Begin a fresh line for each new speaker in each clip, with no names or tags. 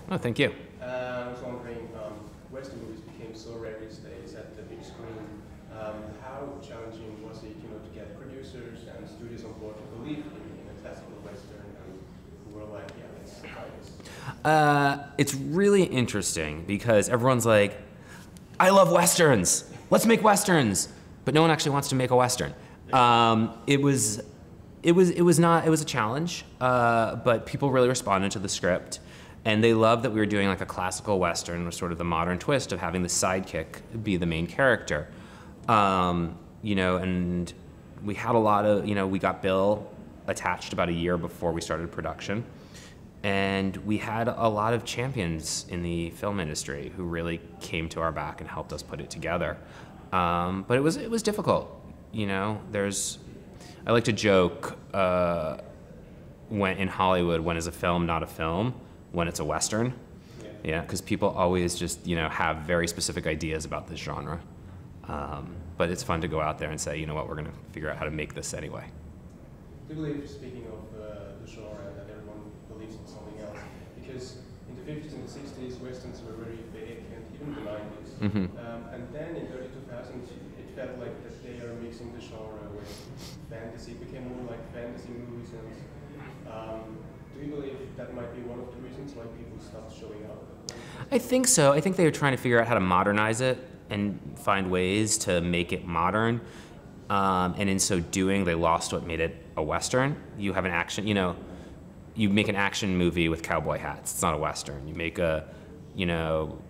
Oh, thank you.
I was wondering, Western movies became so rare these days at the big screen. How challenging was it, to get producers and studios on board to believe in a classical Western, and who were like, yeah, let's try this?
It's really interesting because everyone's like, I love Westerns. Let's make Westerns. But no one actually wants to make a Western. It was a challenge, but people really responded to the script. And they loved that we were doing like a classical Western with sort of the modern twist of having the sidekick be the main character. And we had a lot of, we got Bill attached about a year before we started production. And we had a lot of champions in the film industry who really came to our back and helped us put it together. But it was difficult, I like to joke, when in Hollywood, when is a film not a film? When it's a Western. Yeah, because people always just, have very specific ideas about this genre. But it's fun to go out there and say, you know what, we're going to figure out how to make this anyway.
I do believe, speaking of the genre, that everyone believes in something else. Because in the 50s and the 60s, Westerns were very big, and even the 90s. And then in the early 2000s, it felt like that they are mixing the genre with fantasy. It became more like fantasy movies. And do you believe that might be one of the reasons why people stopped showing up?
I think so. I think they were trying to figure out how to modernize it and find ways to make it modern. And in so doing, they lost what made it a Western. You have an action, you make an action movie with cowboy hats. It's not a Western. You make a,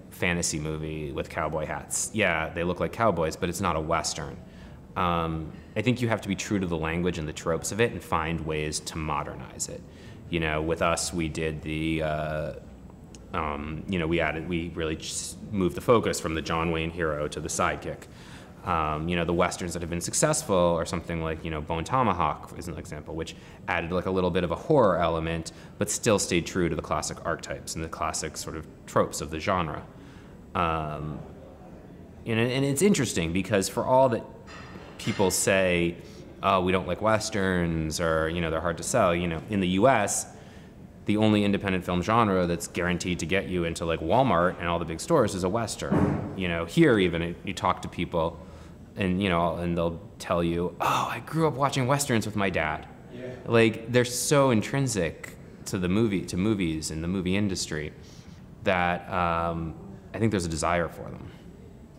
fantasy movie with cowboy hats. Yeah, they look like cowboys, but it's not a Western. I think you have to be true to the language and the tropes of it and find ways to modernize it. With us, we did the, we really just moved the focus from the John Wayne hero to the sidekick. The Westerns that have been successful are something like, Bone Tomahawk is an example, which added like a little bit of a horror element, but still stayed true to the classic archetypes and the classic sort of tropes of the genre. And it's interesting because for all that people say, oh, we don't like Westerns, or, they're hard to sell, in the US, the only independent film genre that's guaranteed to get you into like Walmart and all the big stores is a Western. Here even, you talk to people and, and they'll tell you, oh, I grew up watching Westerns with my dad.
Yeah.
Like, they're so intrinsic to to movies and the movie industry that I think there's a desire for them.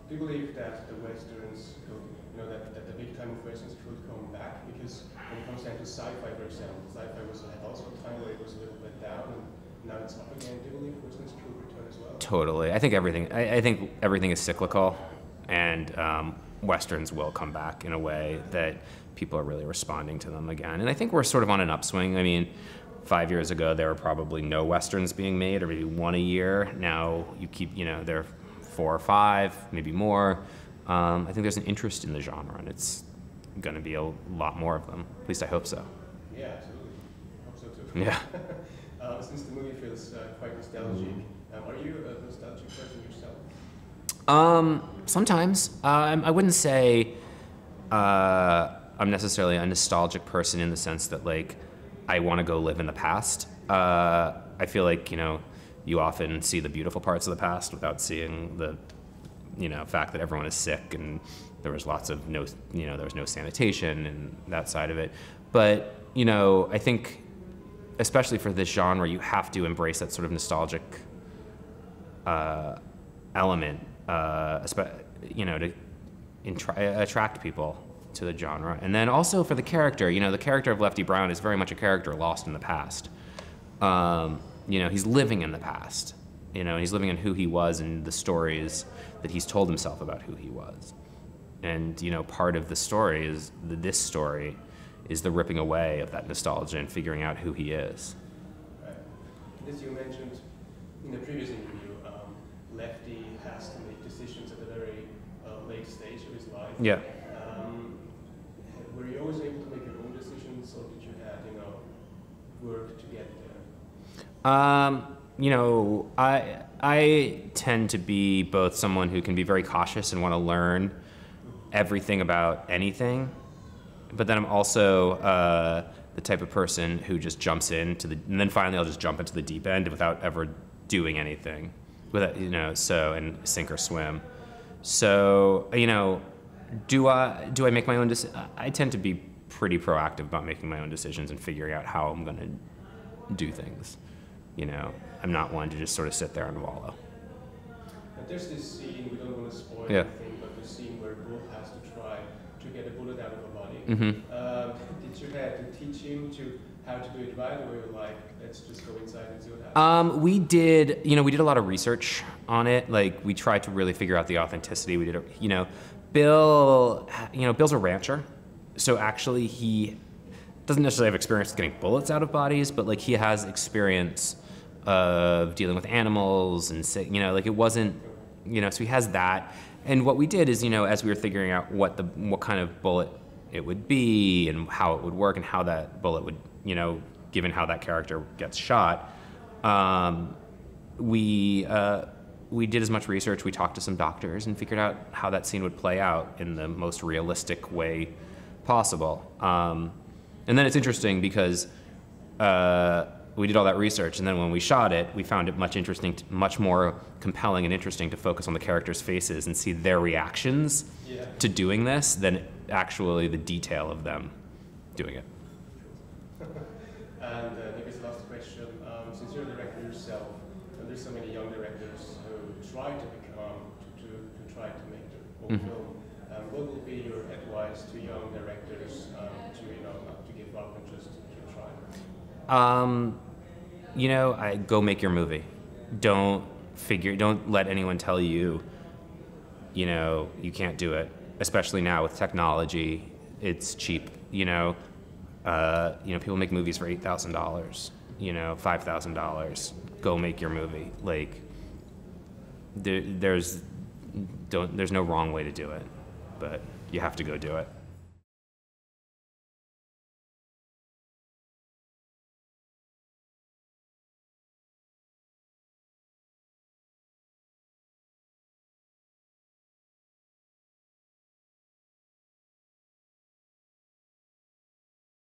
Do you believe that the Westerns could, that the big time of Westerns could come back? Because when it comes down to sci-fi, for example, sci-fi had also a time where it was a little bit down, and now it's up again. Do you believe Westerns could return as well?
Totally. I think everything is cyclical, and Westerns will come back in a way that people are really responding to them again. And I think we're sort of on an upswing. I mean, 5 years ago, there were probably no Westerns being made, or maybe one a year. Now you keep, there are 4 or 5, maybe more. I think there's an interest in the genre, and it's going to be a lot more of them. At least I hope so.
Yeah, absolutely. I hope so too.
Yeah.
Since the movie feels quite nostalgic, are you a nostalgic person yourself?
Sometimes. I wouldn't say I'm necessarily a nostalgic person in the sense that, like, I want to go live in the past. I feel like, you often see the beautiful parts of the past without seeing the, fact that everyone is sick and there was lots of there was no sanitation and that side of it. But, I think, especially for this genre, you have to embrace that sort of nostalgic element, to attract people to the genre. And then also for the character, the character of Lefty Brown is very much a character lost in the past. He's living in the past. He's living in who he was and the stories that he's told himself about who he was. And, part of the story is, this story is the ripping away of that nostalgia and figuring out who he is.
Right. As you mentioned in the previous interview, Lefty has to make decisions at a very late stage of his life.
Yeah.
Were you always able to make your own decisions, or did you have, work to get there?
I tend to be both someone who can be very cautious and want to learn everything about anything, but then I'm also the type of person who just jumps into and then finally I'll just jump into the deep end without ever doing anything without, you know, so, and sink or swim. So, you know, do I make my own decisions? I tend to be pretty proactive about making my own decisions and figuring out how I'm going to do things. You know, I'm not one to just sort of sit there and wallow.
And there's this scene, we don't want to spoil
Yeah.
anything, but the scene where Bull has to try to get a bullet out of a body.
Mm-hmm.
Did you have to teach him how to do it right, or were you like, let's just go inside and see what happens?
We did a lot of research on it. Like, we tried to really figure out the authenticity. We did, Bill's a rancher, so actually he doesn't necessarily have experience getting bullets out of bodies, but like he has experience of dealing with animals and it wasn't, so he has that. And what we did is, as we were figuring out what kind of bullet it would be and how it would work and how that bullet would, given how that character gets shot, we did as much research. We talked to some doctors and figured out how that scene would play out in the most realistic way possible. And then it's interesting because we did all that research, and then when we shot it, we found it much more compelling and interesting to focus on the characters' faces and see their reactions to doing this than actually the detail of them doing it.
And maybe the last question, since you're a director yourself, and there's so many young directors who try to become, to try to make their own film, what will be your advice to young directors not to give up and just to try?
I go make your movie. Don't let anyone tell you, you can't do it. Especially now with technology, it's cheap. People make movies for $8,000, $5,000. Go make your movie. Like, there's no wrong way to do it, but you have to go do it.